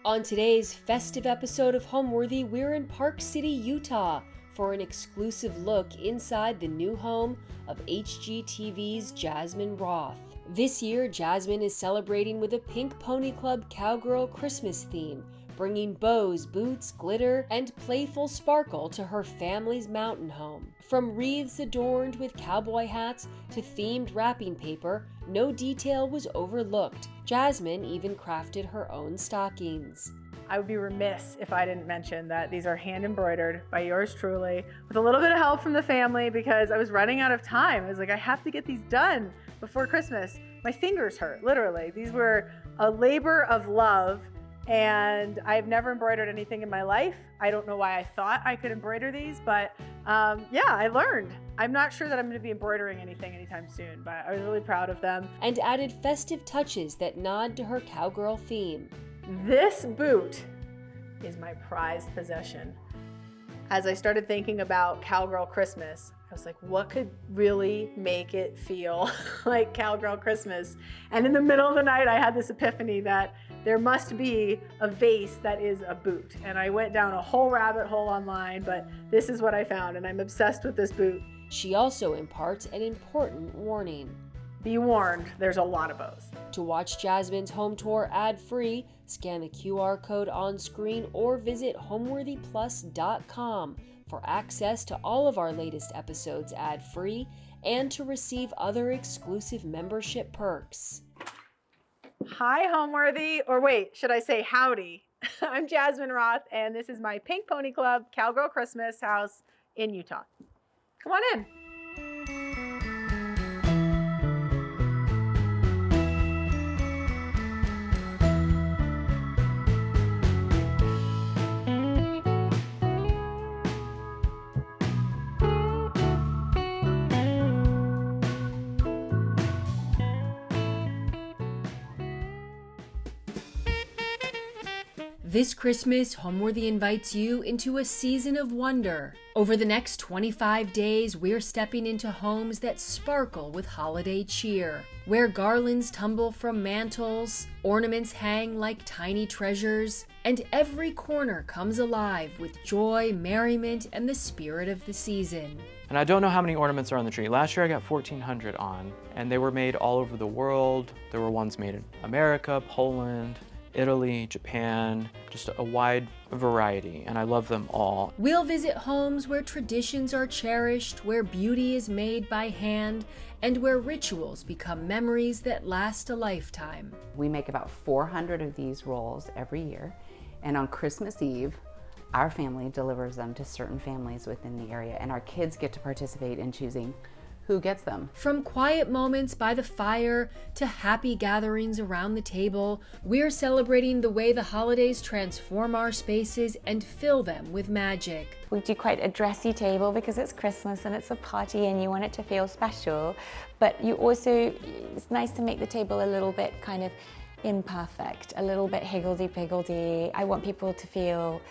On today's festive episode of Homeworthy, we're in Park City, Utah for an exclusive look inside the new home of HGTV's Jasmine Roth. This year, Jasmine is celebrating with a Pink Pony Club Cowgirl Christmas theme, bringing bows, boots, glitter, and playful sparkle to her family's mountain home. From wreaths adorned with cowboy hats to themed wrapping paper, no detail was overlooked. Jasmine even crafted her own stockings. I would be remiss if I didn't mention that these are hand embroidered by yours truly with a little bit of help from the family because I was running out of time. I was like, I have to get these done before Christmas. My fingers hurt, literally. These were a labor of love, and I've never embroidered anything in my life. I don't know why I thought I could embroider these, but yeah, I learned. I'm not sure that I'm gonna be embroidering anything anytime soon, but I was really proud of them. And added festive touches that nod to her cowgirl theme. This boot is my prized possession. As I started thinking about Cowgirl Christmas, I was like, what could really make it feel like Cowgirl Christmas? And in the middle of the night, I had this epiphany that there must be a vase that is a boot. And I went down a whole rabbit hole online, but this is what I found, and I'm obsessed with this boot. She also imparts an important warning. Be warned, there's a lot of bows. To watch Jasmine's home tour ad-free, scan the QR code on screen or visit homeworthyplus.com for access to all of our latest episodes ad-free and to receive other exclusive membership perks. Hi, Homeworthy, or wait, should I say howdy? I'm Jasmine Roth, and this is my Pink Pony Club Cowgirl Christmas house in Utah. Come on in. This Christmas, Homeworthy invites you into a season of wonder. Over the next 25 days, we're stepping into homes that sparkle with holiday cheer, where garlands tumble from mantles, ornaments hang like tiny treasures, and every corner comes alive with joy, merriment, and the spirit of the season. And I don't know how many ornaments are on the tree. Last year I got 1,400 on, and they were made all over the world. There were ones made in America, Poland, Italy, Japan, just a wide variety, and I love them all. We'll visit homes where traditions are cherished, where beauty is made by hand, and where rituals become memories that last a lifetime. We make about 400 of these rolls every year, and on Christmas Eve, our family delivers them to certain families within the area, and our kids get to participate in choosing who gets them. From quiet moments by the fire to happy gatherings around the table, we're celebrating the way the holidays transform our spaces and fill them with magic. We do quite a dressy table because it's Christmas and it's a party and you want it to feel special, but you also, it's nice to make the table a little bit kind of imperfect, a little bit higgledy-piggledy. I want people to feel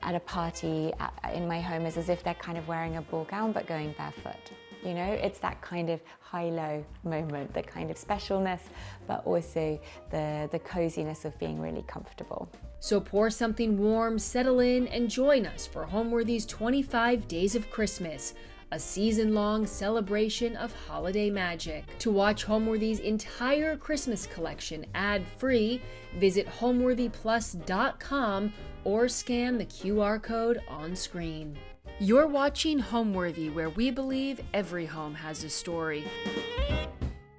at a party in my home as if they're kind of wearing a ball gown but going barefoot. You know, it's that kind of high-low moment, the kind of specialness, but also the coziness of being really comfortable. So pour something warm, settle in, and join us for Homeworthy's 25 Days of Christmas, a season-long celebration of holiday magic. To watch Homeworthy's entire Christmas collection ad-free, visit homeworthyplus.com or scan the QR code on screen. You're watching Homeworthy, where we believe every home has a story.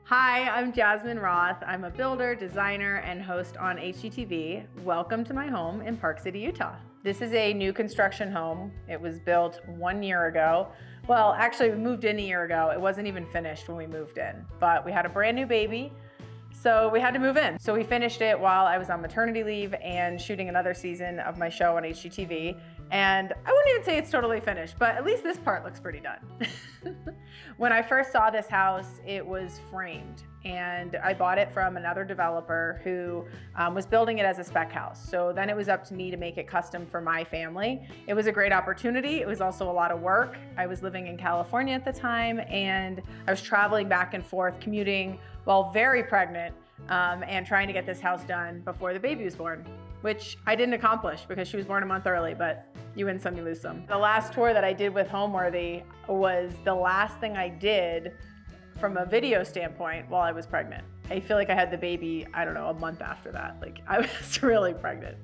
Hi, I'm Jasmine Roth. I'm a builder, designer, and host on HGTV. Welcome to my home in Park City, Utah. This is a new construction home. It was built 1 year ago. Well, actually, we moved in a year ago. It wasn't even finished when we moved in, but we had a brand new baby, so we had to move in. So we finished it while I was on maternity leave and shooting another season of my show on HGTV. And I wouldn't even say it's totally finished, but at least this part looks pretty done. When I first saw this house, it was framed, and I bought it from another developer who was building it as a spec house. So then it was up to me to make it custom for my family. It was a great opportunity. It was also a lot of work. I was living in California at the time, and I was traveling back and forth, commuting while very pregnant, and trying to get this house done before the baby was born, which I didn't accomplish because she was born a month early, but you win some, you lose some. The last tour that I did with Homeworthy was the last thing I did from a video standpoint while I was pregnant. I feel like I had the baby, I don't know, a month after that. Like, I was really pregnant.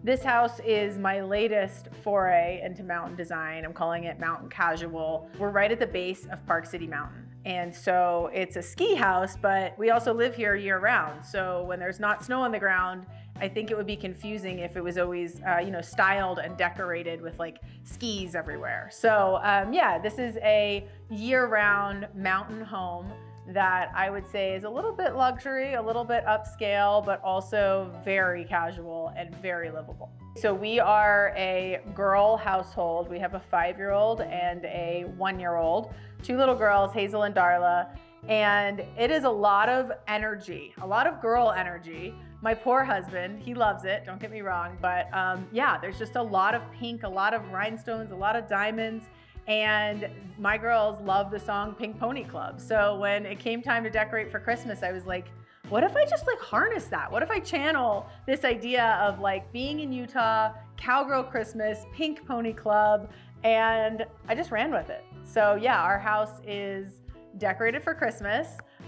This house is my latest foray into mountain design. I'm calling it Mountain Casual. We're right at the base of Park City Mountain. And so it's a ski house, but we also live here year round. So when there's not snow on the ground, I think it would be confusing if it was always, styled and decorated with like skis everywhere. So yeah, this is a year-round mountain home that I would say is a little bit luxury, a little bit upscale, but also very casual and very livable. So we are a girl household. We have a 5-year-old and a 1-year-old, 2 little girls, Hazel and Darla. And it is a lot of energy, a lot of girl energy. My poor husband, he loves it, don't get me wrong, but yeah, there's just a lot of pink, a lot of rhinestones, a lot of diamonds, and my girls love the song Pink Pony Club. So when it came time to decorate for Christmas, I was like, what if I just like harness that? What if I channel this idea of like being in Utah, Cowgirl Christmas, Pink Pony Club, and I just ran with it. So yeah, our house is decorated for Christmas.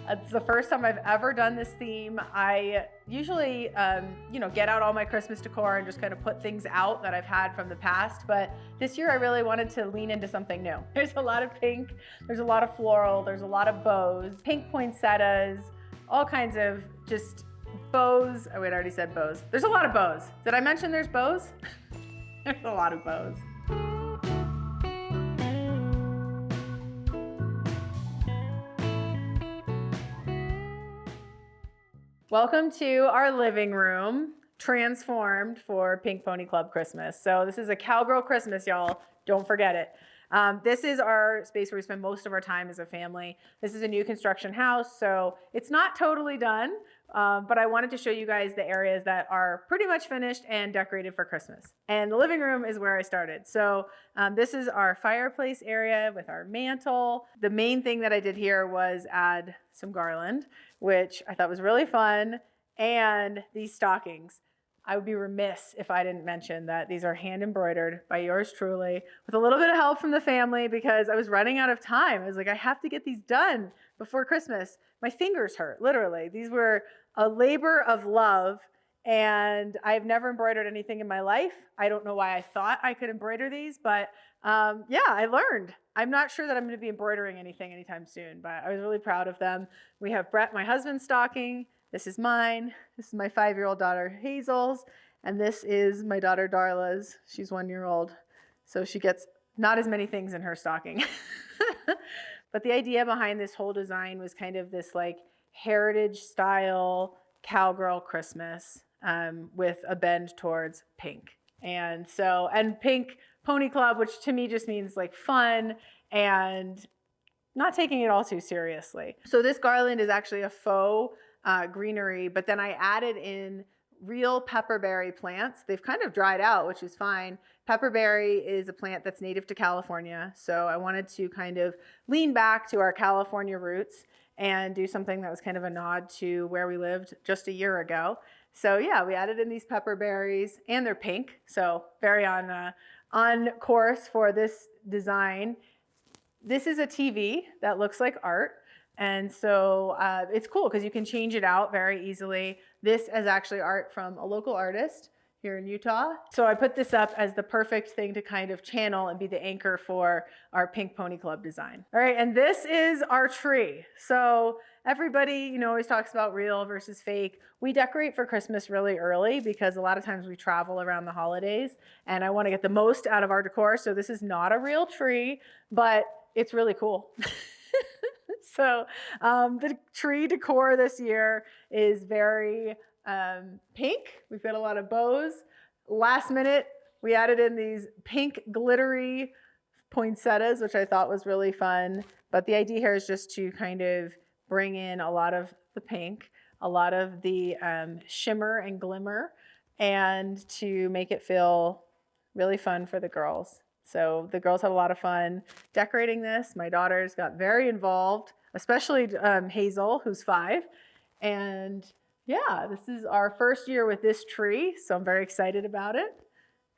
It's the first time I've ever done this theme. I usually, get out all my Christmas decor and just kind of put things out that I've had from the past. But this year I really wanted to lean into something new. There's a lot of pink, there's a lot of floral, there's a lot of bows, pink poinsettias, all kinds of just bows. Oh wait, I already said bows. There's a lot of bows. Did I mention there's bows? There's a lot of bows. Welcome to our living room, transformed for Pink Pony Club Christmas. So this is a Cowgirl Christmas, y'all. Don't forget it. This is our space where we spend most of our time as a family. This is a new construction house, so it's not totally done, but I wanted to show you guys the areas that are pretty much finished and decorated for Christmas. And the living room is where I started. So this is our fireplace area with our mantle. The main thing that I did here was add some garland, which I thought was really fun, and these stockings. I would be remiss if I didn't mention that these are hand embroidered by yours truly with a little bit of help from the family because I was running out of time. I was like, I have to get these done before Christmas. My fingers hurt, literally. These were a labor of love, and I've never embroidered anything in my life. I don't know why I thought I could embroider these, but yeah, I learned. I'm not sure that I'm going to be embroidering anything anytime soon, but I was really proud of them. We have Brett, my husband's stocking. This is mine. This is my 5-year-old daughter, Hazel's. And this is my daughter, Darla's. She's 1-year-old. So she gets not as many things in her stocking. But the idea behind this whole design was kind of this like heritage style Cowgirl Christmas with a bend towards pink. And Pink Pony Club, which to me just means like fun and not taking it all too seriously. So this garland is actually a faux greenery, but then I added in real pepperberry plants. They've kind of dried out, which is fine. Pepperberry is a plant that's native to California, so I wanted to kind of lean back to our California roots and do something that was kind of a nod to where we lived just a year ago. So yeah, we added in these pepperberries, and they're pink, so very on course for this design. This is a TV that looks like art. And so it's cool because you can change it out very easily. This is actually art from a local artist here in Utah. So I put this up as the perfect thing to kind of channel and be the anchor for our Pink Pony Club design. All right, and this is our tree. So everybody, always talks about real versus fake. We decorate for Christmas really early because a lot of times we travel around the holidays and I want to get the most out of our decor. So this is not a real tree, but it's really cool. So the tree decor this year is very pink. We've got a lot of bows. Last minute, we added in these pink glittery poinsettias, which I thought was really fun. But the idea here is just to kind of bring in a lot of the pink, a lot of the shimmer and glimmer, and to make it feel really fun for the girls. So the girls had a lot of fun decorating this. My daughters got very involved, especially Hazel, who's 5. And Yeah, this is our first year with this tree, so I'm very excited about it.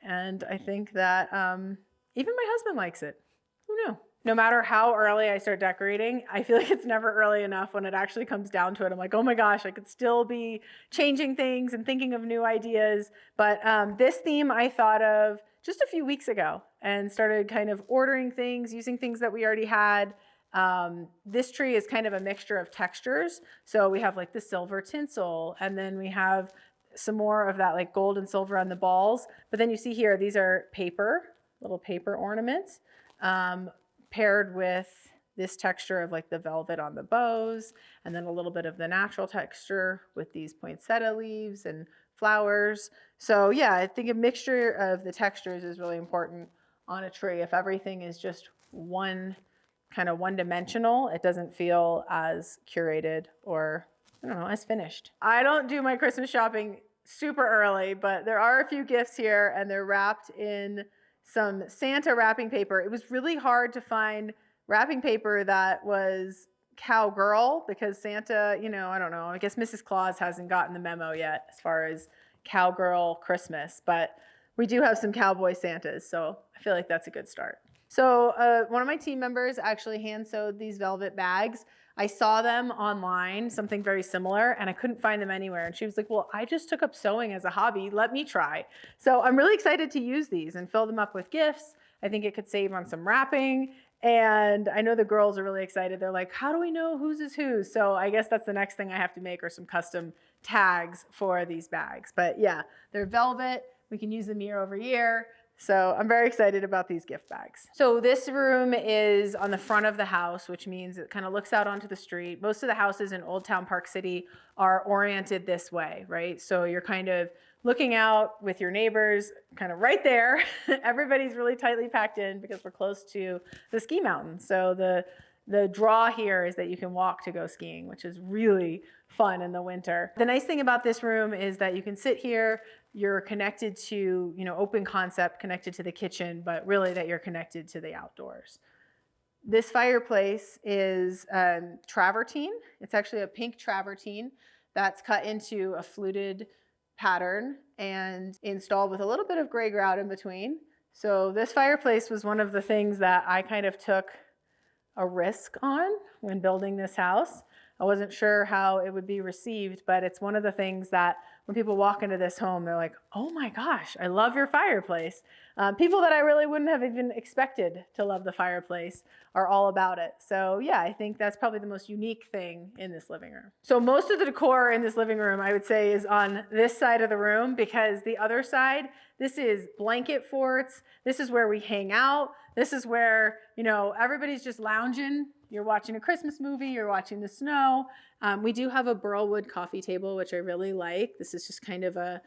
And I think that even my husband likes it. Who knew? No matter how early I start decorating, I feel like it's never early enough. When it actually comes down to it, I'm like, oh my gosh, I could still be changing things and thinking of new ideas. But this theme I thought of just a few weeks ago and started kind of ordering things, using things that we already had. This tree is kind of a mixture of textures. So we have like the silver tinsel, and then we have some more of that like gold and silver on the balls. But then you see here, these are paper, little paper ornaments, paired with this texture of like the velvet on the bows, and then a little bit of the natural texture with these poinsettia leaves and flowers. So yeah, I think a mixture of the textures is really important on a tree. If everything is just kind of one-dimensional, it doesn't feel as curated or, I don't know, as finished. I don't do my Christmas shopping super early, but there are a few gifts here, and they're wrapped in some Santa wrapping paper. It was really hard to find wrapping paper that was Cowgirl, because Santa, I don't know, I guess Mrs. Claus hasn't gotten the memo yet as far as Cowgirl Christmas, but we do have some cowboy Santas, so I feel like that's a good start. So one of my team members actually hand sewed these velvet bags. I saw them online, something very similar, and I couldn't find them anywhere. And she was like, well, I just took up sewing as a hobby. Let me try. So I'm really excited to use these and fill them up with gifts. I think it could save on some wrapping. And I know the girls are really excited. They're like, how do we know whose is whose? So I guess that's the next thing I have to make, are some custom tags for these bags. But yeah, they're velvet. We can use them year over year. So I'm very excited about these gift bags. So this room is on the front of the house, which means it kind of looks out onto the street. Most of the houses in Old Town Park City are oriented this way, right? So you're kind of looking out with your neighbors kind of right there. Everybody's really tightly packed in because we're close to the ski mountain. So the draw here is that you can walk to go skiing, which is really fun in the winter. The nice thing about this room is that you can sit here, you're connected to, open concept, connected to the kitchen, but really that you're connected to the outdoors. This fireplace is travertine. It's actually a pink travertine that's cut into a fluted pattern and installed with a little bit of gray grout in between. So this fireplace was one of the things that I kind of took a risk on when building this house. I wasn't sure how it would be received, but it's one of the things that when people walk into this home, they're like, oh my gosh, I love your fireplace. People that I really wouldn't have even expected to love the fireplace are all about it. So yeah, I think that's probably the most unique thing in this living room. So most of the decor in this living room, I would say, is on this side of the room, because the other side, this is blanket forts. This is where we hang out. This is where, everybody's just lounging. You're watching a Christmas movie, you're watching the snow. We do have a burlwood coffee table, which I really like. This is just kind of a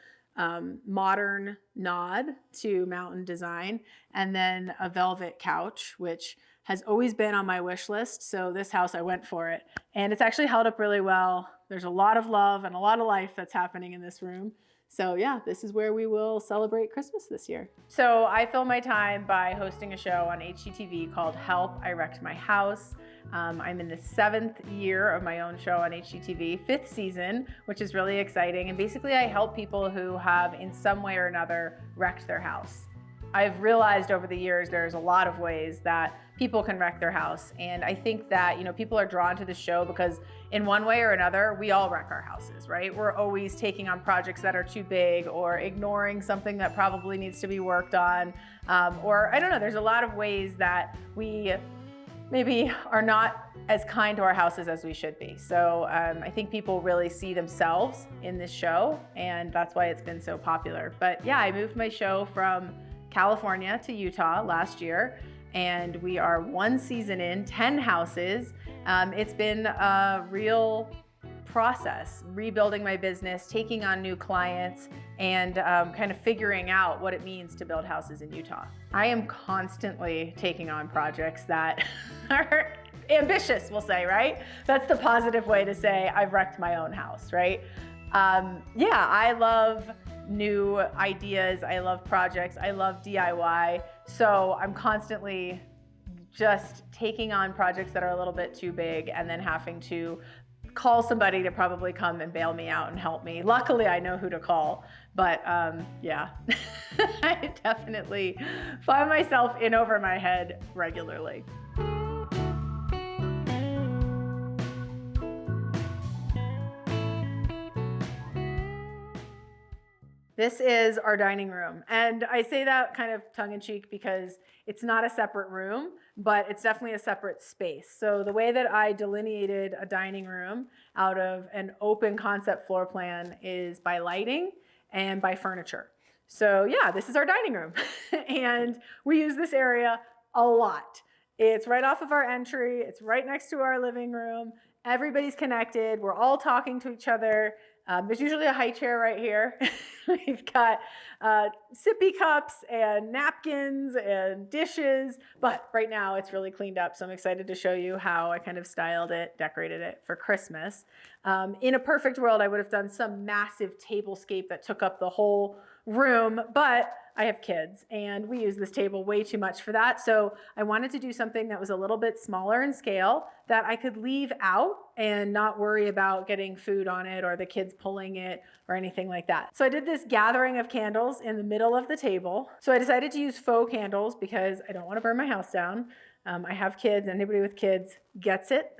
modern nod to mountain design. And then a velvet couch, which has always been on my wish list. So this house, I went for it. And it's actually held up really well. There's a lot of love and a lot of life that's happening in this room. So yeah, this is where we will celebrate Christmas this year. So I fill my time by hosting a show on HGTV called Help, I Wrecked My House. I'm in the 7th year of my own show on HGTV, 5th season, which is really exciting. And basically I help people who have in some way or another wrecked their house. I've realized over the years there's a lot of ways that people can wreck their house. And I think that, people are drawn to the show because in one way or another, we all wreck our houses, right? We're always taking on projects that are too big or ignoring something that probably needs to be worked on. Or I don't know, there's a lot of ways that we maybe are not as kind to our houses as we should be. So I think people really see themselves in this show, and that's why it's been so popular. But yeah, I moved my show from California to Utah last year, and we are 1 season in, 10 houses. It's been a real process, rebuilding my business, taking on new clients, and kind of figuring out what it means to build houses in Utah. I am constantly taking on projects that are ambitious, we'll say, right? That's the positive way to say I've wrecked my own house, right? Yeah, I love new ideas. I love projects. I love DIY. So I'm constantly just taking on projects that are a little bit too big and then having to call somebody to probably come and bail me out and help me. Luckily, I know who to call, but yeah, I definitely find myself in over my head regularly. This is our dining room, and I say that kind of tongue-in-cheek because it's not a separate room, but it's definitely a separate space. So the way that I delineated a dining room out of an open concept floor plan is by lighting and by furniture. So yeah, this is our dining room, and we use this area a lot. It's right off of our entry, it's right next to our living room. Everybody's connected, we're all talking to each other. There's usually a high chair right here. We've got sippy cups and napkins and dishes, but right now it's really cleaned up. So I'm excited to show you how I kind of styled it, decorated it for Christmas. In a perfect world, I would have done some massive tablescape that took up the whole room, but I have kids and we use this table way too much for that. So I wanted to do something that was a little bit smaller in scale that I could leave out and not worry about getting food on it or the kids pulling it or anything like that. So I did this gathering of candles in the middle of the table. So I decided to use faux candles because I don't want to burn my house down. I have kids, anybody with kids gets it.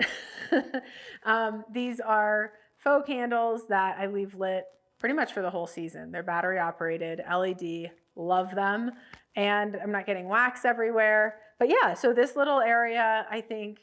These are faux candles that I leave lit pretty much for the whole season. They're battery operated, LED, love them. And I'm not getting wax everywhere. But yeah, so this little area, I think,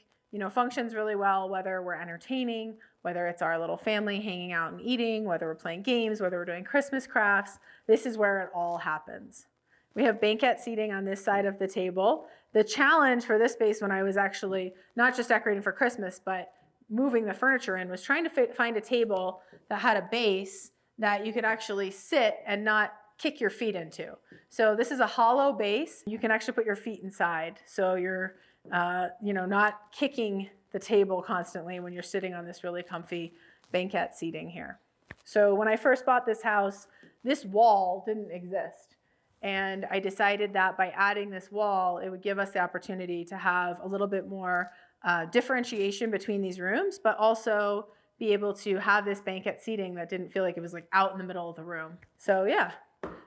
functions really well, whether we're entertaining, whether it's our little family hanging out and eating, whether we're playing games, whether we're doing Christmas crafts. This is where it all happens. We have banquette seating on this side of the table. The challenge for this space when I was actually not just decorating for Christmas, but moving the furniture in was trying to find a table that had a base that you could actually sit and not kick your feet into. So this is a hollow base. You can actually put your feet inside. So you're not kicking the table constantly when you're sitting on this really comfy banquette seating here. So when I first bought this house, this wall didn't exist. And I decided that by adding this wall, it would give us the opportunity to have a little bit more differentiation between these rooms, but also be able to have this banquette seating that didn't feel like it was like out in the middle of the room. So yeah,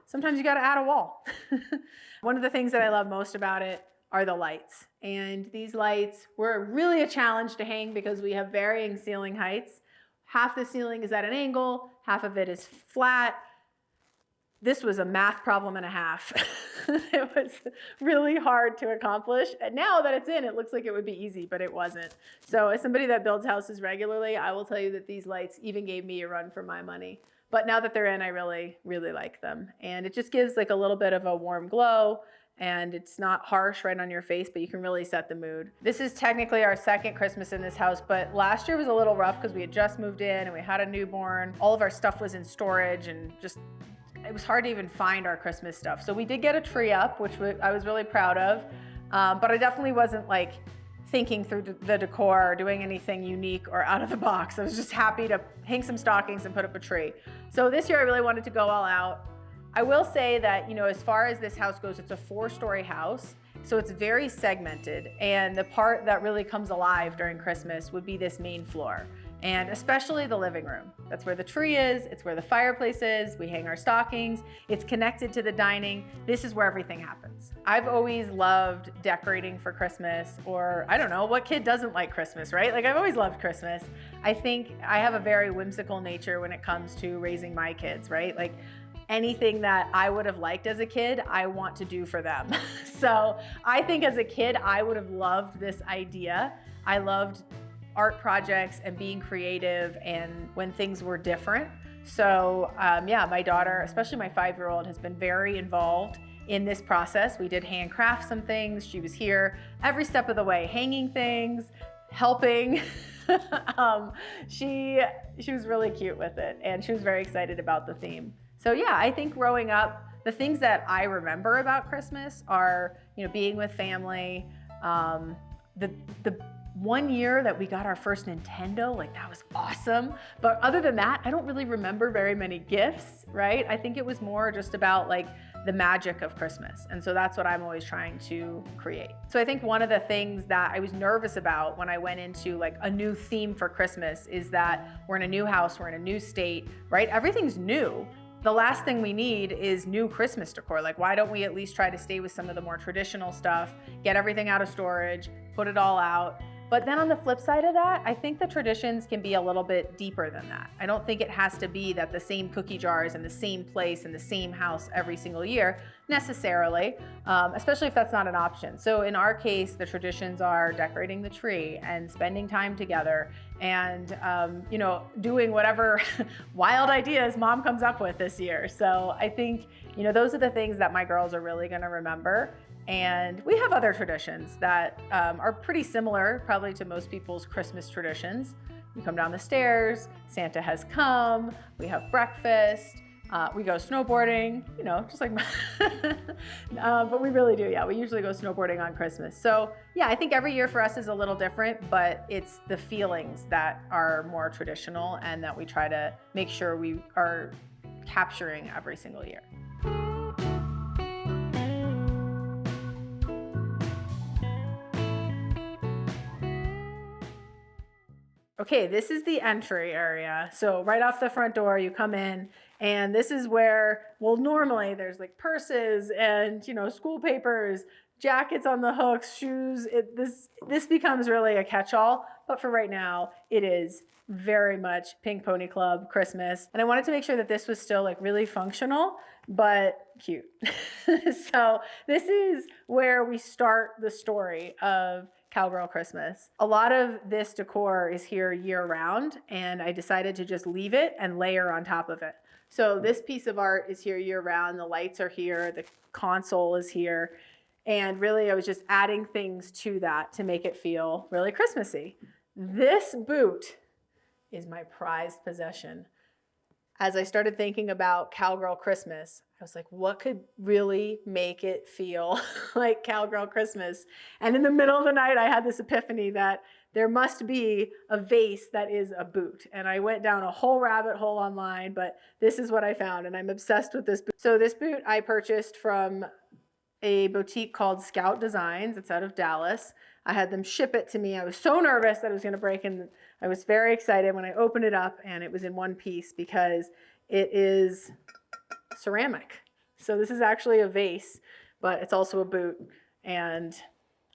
sometimes you got to add a wall. One of the things that I love most about it are the lights. And these lights were really a challenge to hang because we have varying ceiling heights. Half the ceiling is at an angle, half of it is flat. This was a math problem and a half. It was really hard to accomplish. And now that it's in, it looks like it would be easy, but it wasn't. So as somebody that builds houses regularly, I will tell you that these lights even gave me a run for my money. But now that they're in, I really, really like them. And it just gives like a little bit of a warm glow, and it's not harsh right on your face, but you can really set the mood. This is technically our second Christmas in this house, but last year was a little rough because we had just moved in and we had a newborn. All of our stuff was in storage and just it was hard to even find our Christmas stuff. So we did get a tree up, which I was really proud of, but I definitely wasn't like thinking through the decor or doing anything unique or out of the box. I was just happy to hang some stockings and put up a tree. So this year I really wanted to go all out. I will say that, as far as this house goes, it's a 4-story house. So it's very segmented. And the part that really comes alive during Christmas would be this main floor. And especially the living room. That's where the tree is, it's where the fireplace is, we hang our stockings, it's connected to the dining. This is where everything happens. I've always loved decorating for Christmas, or I don't know, what kid doesn't like Christmas, right? Like I've always loved Christmas. I think I have a very whimsical nature when it comes to raising my kids, right? Like anything that I would have liked as a kid, I want to do for them. So I think as a kid, I would have loved this idea. I loved art projects and being creative and when things were different. So yeah, my daughter, especially my 5-year-old, has been very involved in this process. We did handcraft some things. She was here every step of the way, hanging things, helping. She was really cute with it and she was very excited about the theme. So yeah, I think growing up, the things that I remember about Christmas are, being with family, the one year that we got our first Nintendo, like that was awesome. But other than that, I don't really remember very many gifts, right? I think it was more just about like the magic of Christmas. And so that's what I'm always trying to create. So I think one of the things that I was nervous about when I went into like a new theme for Christmas is that we're in a new house, we're in a new state, right? Everything's new. The last thing we need is new Christmas decor. Like, why don't we at least try to stay with some of the more traditional stuff, get everything out of storage, put it all out. But then on the flip side of that, I think the traditions can be a little bit deeper than that. I don't think it has to be that the same cookie jar is in the same place in the same house every single year necessarily, especially if that's not an option. So in our case, the traditions are decorating the tree and spending time together and you know, doing whatever wild ideas mom comes up with this year. So I think, you know, those are the things that my girls are really gonna remember. And we have other traditions that are pretty similar probably to most people's Christmas traditions. You come down the stairs, Santa has come, we have breakfast, we go snowboarding, you know, just like, but we really do, yeah, we usually go snowboarding on Christmas. So yeah, I think every year for us is a little different, but it's the feelings that are more traditional and that we try to make sure we are capturing every single year. Okay, this is the entry area. So right off the front door, you come in and this is where, well, normally there's like purses and, you know, school papers, jackets on the hooks, shoes. This becomes really a catch-all, but for right now, it is very much Pink Pony Club Christmas. And I wanted to make sure that this was still like really functional, but cute. So this is where we start the story of Cowgirl Christmas. A lot of this decor is here year round, and I decided to just leave it and layer on top of it. So this piece of art is here year round. The lights are here, the console is here. And really I was just adding things to that to make it feel really Christmassy. This boot is my prized possession. As I started thinking about Cowgirl Christmas, I was like, what could really make it feel like Cowgirl Christmas? And in the middle of the night, I had this epiphany that there must be a vase that is a boot. And I went down a whole rabbit hole online, but this is what I found, and I'm obsessed with this boot. So this boot I purchased from a boutique called Scout Designs. It's out of Dallas. I had them ship it to me. I was so nervous that it was gonna break, and I was very excited when I opened it up and it was in one piece because it is ceramic. So this is actually a vase, but it's also a boot, and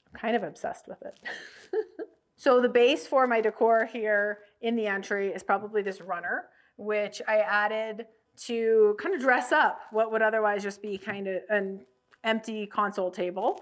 I'm kind of obsessed with it. So the base for my decor here in the entry is probably this runner, which I added to kind of dress up what would otherwise just be kind of an empty console table.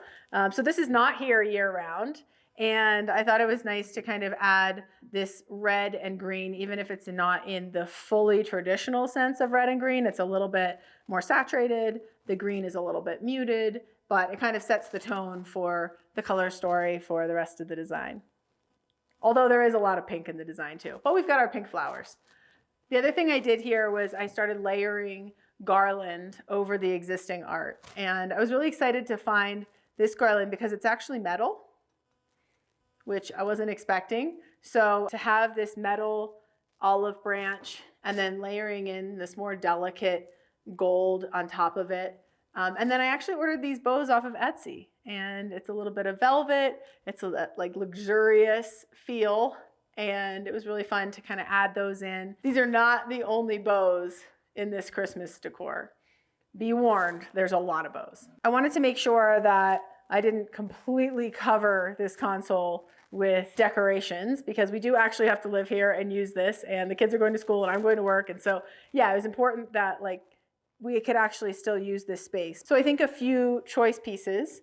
So this is not here year round. And I thought it was nice to kind of add this red and green, even if it's not in the fully traditional sense of red and green. It's a little bit more saturated. The green is a little bit muted, but it kind of sets the tone for the color story for the rest of the design. Although there is a lot of pink in the design too, but we've got our pink flowers. The other thing I did here was I started layering garland over the existing art. And I was really excited to find this garland because it's actually metal, which I wasn't expecting. So to have this metal olive branch and then layering in this more delicate gold on top of it. And then I actually ordered these bows off of Etsy, and it's a little bit of velvet. It's a like luxurious feel, and it was really fun to kind of add those in. These are not the only bows in this Christmas decor. Be warned, there's a lot of bows. I wanted to make sure that I didn't completely cover this console with decorations because we do actually have to live here and use this, and the kids are going to school and I'm going to work. And so, yeah, it was important that like we could actually still use this space. So I think a few choice pieces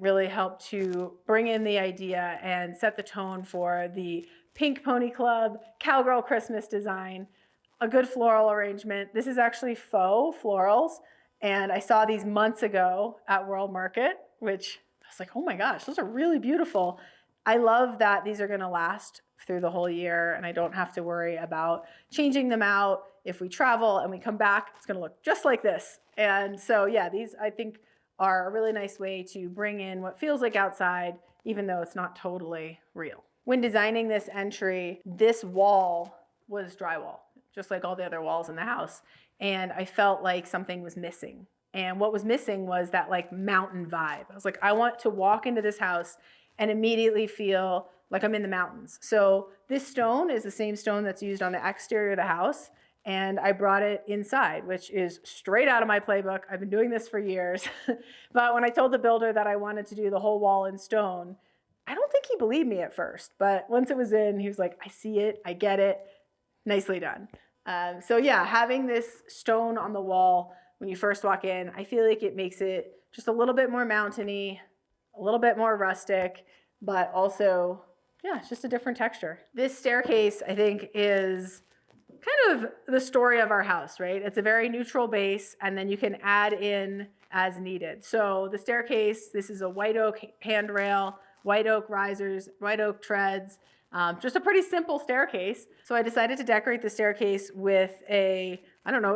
really helped to bring in the idea and set the tone for the Pink Pony Club Cowgirl Christmas design. A good floral arrangement. This is actually faux florals, and I saw these months ago at World Market, which I was like, oh my gosh, those are really beautiful. I love that these are gonna last through the whole year, and I don't have to worry about changing them out. If we travel and we come back, it's gonna look just like this. And so yeah, these I think are a really nice way to bring in what feels like outside, even though it's not totally real. When designing this entry, this wall was drywall, just like all the other walls in the house. And I felt like something was missing. And what was missing was that like mountain vibe. I was like, I want to walk into this house and immediately feel like I'm in the mountains. So this stone is the same stone that's used on the exterior of the house. And I brought it inside, which is straight out of my playbook. I've been doing this for years. But when I told the builder that I wanted to do the whole wall in stone, I don't think he believed me at first. But once it was in, he was like, I see it, I get it, nicely done. So yeah, having this stone on the wall when you first walk in, I feel like it makes it just a little bit more mountainy, a little bit more rustic, but also, yeah, it's just a different texture. This staircase, I think, is kind of the story of our house, right? It's a very neutral base, and then you can add in as needed. So the staircase, this is a white oak handrail, white oak risers, white oak treads, just a pretty simple staircase. So I decided to decorate the staircase with a,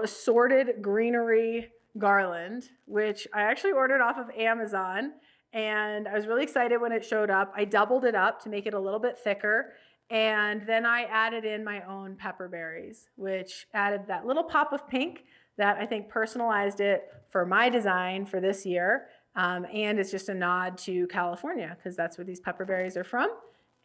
assorted greenery garland, which I actually ordered off of Amazon. And I was really excited when it showed up. I doubled it up to make it a little bit thicker. And then I added in my own pepper berries, which added that little pop of pink that I think personalized it for my design for this year. And it's just a nod to California because that's where these pepper berries are from.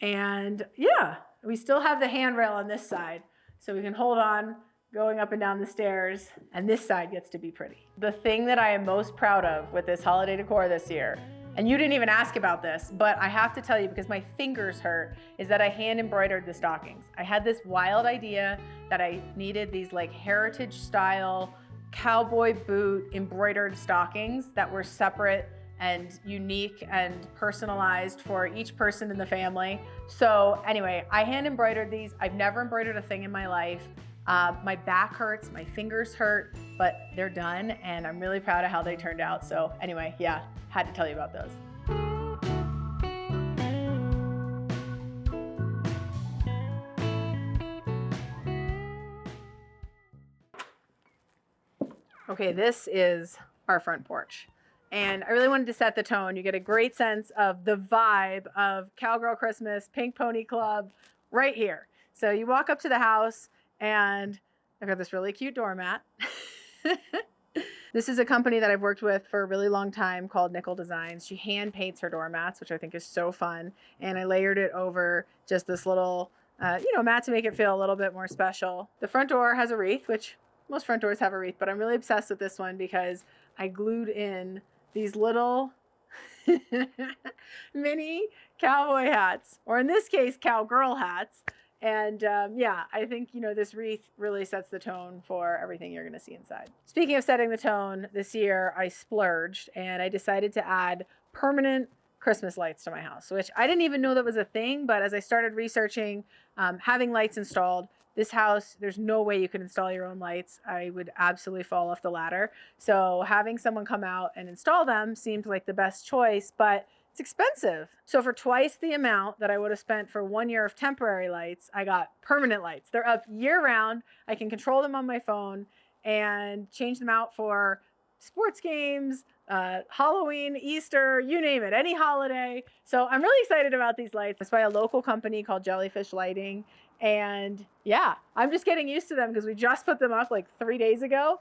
And yeah, we still have the handrail on this side, so we can hold on going up and down the stairs, and this side gets to be pretty. The thing that I am most proud of with this holiday decor this year, and you didn't even ask about this, but I have to tell you because my fingers hurt, is that I hand embroidered the stockings. I had this wild idea that I needed these like heritage style cowboy boot embroidered stockings that were separate and unique and personalized for each person in the family. So anyway, I hand embroidered these. I've never embroidered a thing in my life. My back hurts, my fingers hurt, but they're done and I'm really proud of how they turned out. So anyway, yeah, had to tell you about those. Okay, this is our front porch. And I really wanted to set the tone. You get a great sense of the vibe of Cowgirl Christmas, Pink Pony Club right here. So you walk up to the house and I've got this really cute doormat. This is a company that I've worked with for a really long time called Nickel Designs. She hand paints her doormats, which I think is so fun. And I layered it over just this little, mat to make it feel a little bit more special. The front door has a wreath, which most front doors have a wreath, but I'm really obsessed with this one because I glued in these little mini cowboy hats, or in this case, cowgirl hats. And I think, this wreath really sets the tone for everything you're going to see inside. Speaking of setting the tone, this year I splurged and I decided to add permanent Christmas lights to my house, which I didn't even know that was a thing. But as I started researching having lights installed, this house, there's no way you can install your own lights. I would absolutely fall off the ladder. So having someone come out and install them seemed like the best choice, but it's expensive. So for twice the amount that I would have spent for 1 year of temporary lights, I got permanent lights. They're up year round. I can control them on my phone and change them out for sports games, Halloween, Easter, you name it, any holiday. So I'm really excited about these lights. It's by a local company called Jellyfish Lighting. And yeah, I'm just getting used to them because we just put them up like 3 days ago.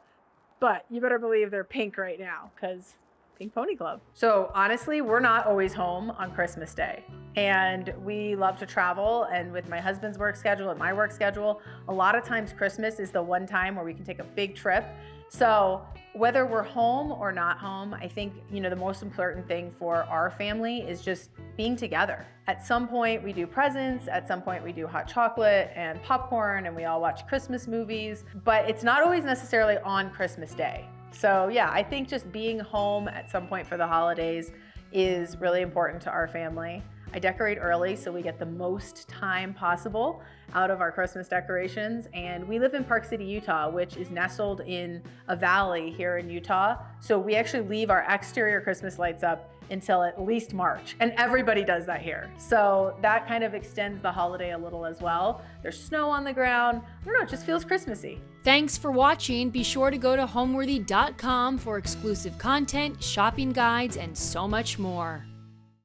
But you better believe they're pink right now because Pink Pony Club. So honestly, we're not always home on Christmas Day. And we love to travel. And with my husband's work schedule and my work schedule, a lot of times Christmas is the one time where we can take a big trip. So whether we're home or not home, I think, the most important thing for our family is just being together. At some point we do presents, at some point we do hot chocolate and popcorn, and we all watch Christmas movies, but it's not always necessarily on Christmas Day. So yeah, I think just being home at some point for the holidays is really important to our family. I decorate early so we get the most time possible out of our Christmas decorations. And we live in Park City, Utah, which is nestled in a valley here in Utah. So we actually leave our exterior Christmas lights up until at least March, and everybody does that here. So that kind of extends the holiday a little as well. There's snow on the ground. I don't know, it just feels Christmassy. Thanks for watching. Be sure to go to homeworthy.com for exclusive content, shopping guides, and so much more.